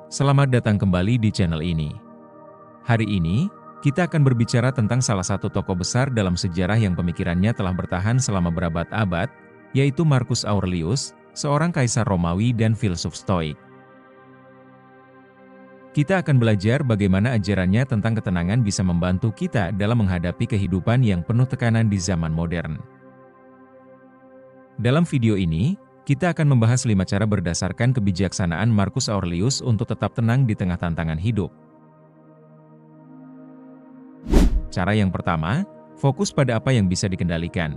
Selamat datang kembali di channel ini. Hari ini, kita akan berbicara tentang salah satu tokoh besar dalam sejarah yang pemikirannya telah bertahan selama berabad-abad, yaitu Marcus Aurelius, seorang kaisar Romawi dan filsuf Stoik. Kita akan belajar bagaimana ajarannya tentang ketenangan bisa membantu kita dalam menghadapi kehidupan yang penuh tekanan di zaman modern. Dalam video ini, kita akan membahas 5 cara berdasarkan kebijaksanaan Marcus Aurelius untuk tetap tenang di tengah tantangan hidup. Cara yang pertama, fokus pada apa yang bisa dikendalikan.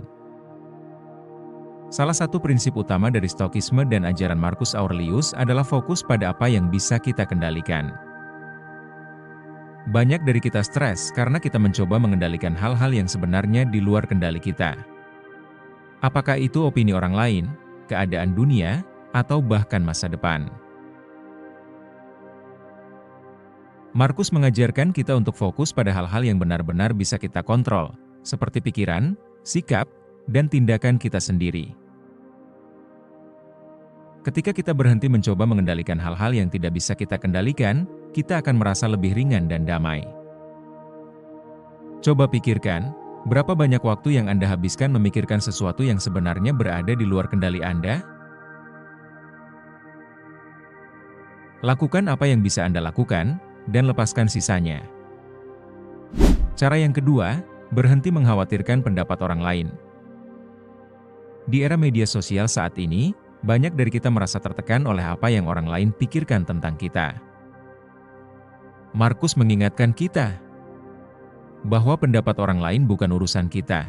Salah satu prinsip utama dari Stoikisme dan ajaran Marcus Aurelius adalah fokus pada apa yang bisa kita kendalikan. Banyak dari kita stres karena kita mencoba mengendalikan hal-hal yang sebenarnya di luar kendali kita. Apakah itu opini orang lain, keadaan dunia, atau bahkan masa depan? Marcus mengajarkan kita untuk fokus pada hal-hal yang benar-benar bisa kita kontrol, seperti pikiran, sikap, dan tindakan kita sendiri. Ketika kita berhenti mencoba mengendalikan hal-hal yang tidak bisa kita kendalikan, kita akan merasa lebih ringan dan damai. Coba pikirkan, berapa banyak waktu yang Anda habiskan memikirkan sesuatu yang sebenarnya berada di luar kendali Anda? Lakukan apa yang bisa Anda lakukan, dan lepaskan sisanya. Cara yang kedua, berhenti mengkhawatirkan pendapat orang lain. Di era media sosial saat ini, banyak dari kita merasa tertekan oleh apa yang orang lain pikirkan tentang kita. Marcus mengingatkan kita bahwa pendapat orang lain bukan urusan kita.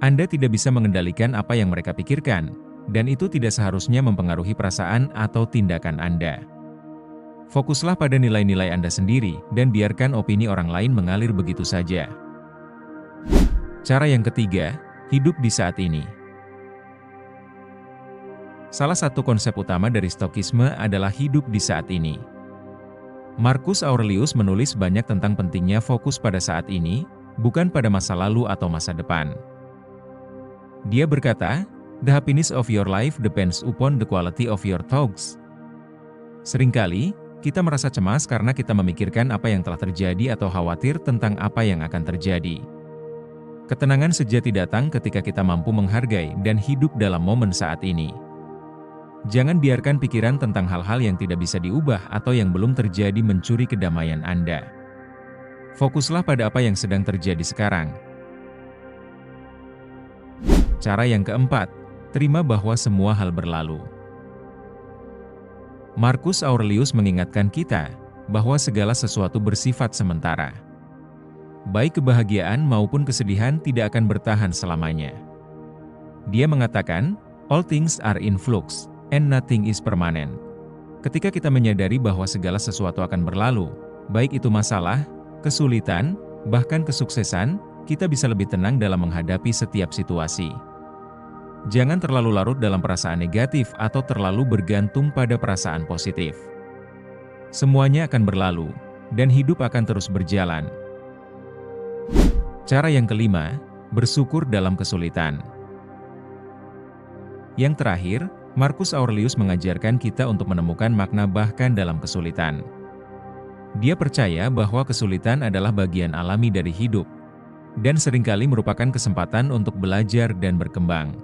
Anda tidak bisa mengendalikan apa yang mereka pikirkan, dan itu tidak seharusnya mempengaruhi perasaan atau tindakan Anda. Fokuslah pada nilai-nilai Anda sendiri, dan biarkan opini orang lain mengalir begitu saja. Cara yang ketiga, hidup di saat ini. Salah satu konsep utama dari Stoikisme adalah hidup di saat ini. Marcus Aurelius menulis banyak tentang pentingnya fokus pada saat ini, bukan pada masa lalu atau masa depan. Dia berkata, "The happiness of your life depends upon the quality of your thoughts." Seringkali, kita merasa cemas karena kita memikirkan apa yang telah terjadi atau khawatir tentang apa yang akan terjadi. Ketenangan sejati datang ketika kita mampu menghargai dan hidup dalam momen saat ini. Jangan biarkan pikiran tentang hal-hal yang tidak bisa diubah atau yang belum terjadi mencuri kedamaian Anda. Fokuslah pada apa yang sedang terjadi sekarang. Cara yang keempat, terima bahwa semua hal berlalu. Marcus Aurelius mengingatkan kita bahwa segala sesuatu bersifat sementara. Baik kebahagiaan maupun kesedihan tidak akan bertahan selamanya. Dia mengatakan, "All things are in flux, and nothing is permanent." Ketika kita menyadari bahwa segala sesuatu akan berlalu, baik itu masalah, kesulitan, bahkan kesuksesan, kita bisa lebih tenang dalam menghadapi setiap situasi. Jangan terlalu larut dalam perasaan negatif atau terlalu bergantung pada perasaan positif. Semuanya akan berlalu, dan hidup akan terus berjalan. Cara yang kelima, bersyukur dalam kesulitan. Yang terakhir, Marcus Aurelius mengajarkan kita untuk menemukan makna bahkan dalam kesulitan. Dia percaya bahwa kesulitan adalah bagian alami dari hidup, dan seringkali merupakan kesempatan untuk belajar dan berkembang.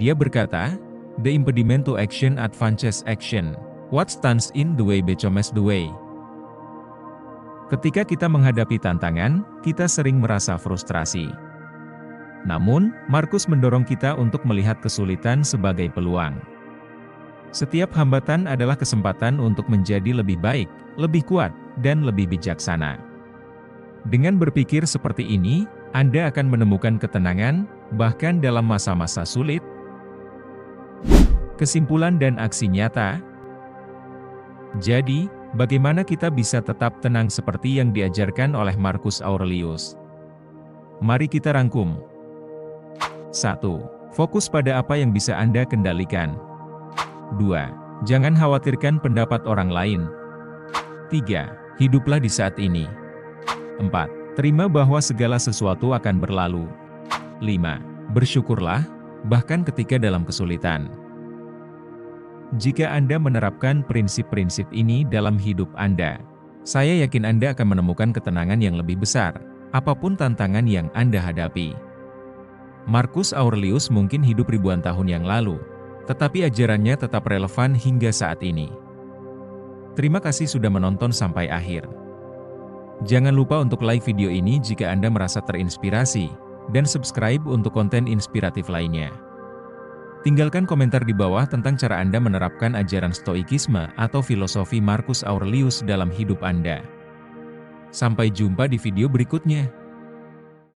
Dia berkata, "The impediment to action advances action. What stands in the way becomes the way." Ketika kita menghadapi tantangan, kita sering merasa frustrasi. Namun, Marcus mendorong kita untuk melihat kesulitan sebagai peluang. Setiap hambatan adalah kesempatan untuk menjadi lebih baik, lebih kuat, dan lebih bijaksana. Dengan berpikir seperti ini, Anda akan menemukan ketenangan, bahkan dalam masa-masa sulit. Kesimpulan dan aksi nyata. Jadi, bagaimana kita bisa tetap tenang seperti yang diajarkan oleh Marcus Aurelius? Mari kita rangkum. 1. Fokus pada apa yang bisa Anda kendalikan. 2. Jangan khawatirkan pendapat orang lain. 3. Hiduplah di saat ini. 4. Terima bahwa segala sesuatu akan berlalu. 5. Bersyukurlah, bahkan ketika dalam kesulitan. Jika Anda menerapkan prinsip-prinsip ini dalam hidup Anda, saya yakin Anda akan menemukan ketenangan yang lebih besar, apapun tantangan yang Anda hadapi. Marcus Aurelius mungkin hidup ribuan tahun yang lalu, tetapi ajarannya tetap relevan hingga saat ini. Terima kasih sudah menonton sampai akhir. Jangan lupa untuk like video ini jika Anda merasa terinspirasi, dan subscribe untuk konten inspiratif lainnya. Tinggalkan komentar di bawah tentang cara Anda menerapkan ajaran Stoikisme atau filosofi Marcus Aurelius dalam hidup Anda. Sampai jumpa di video berikutnya.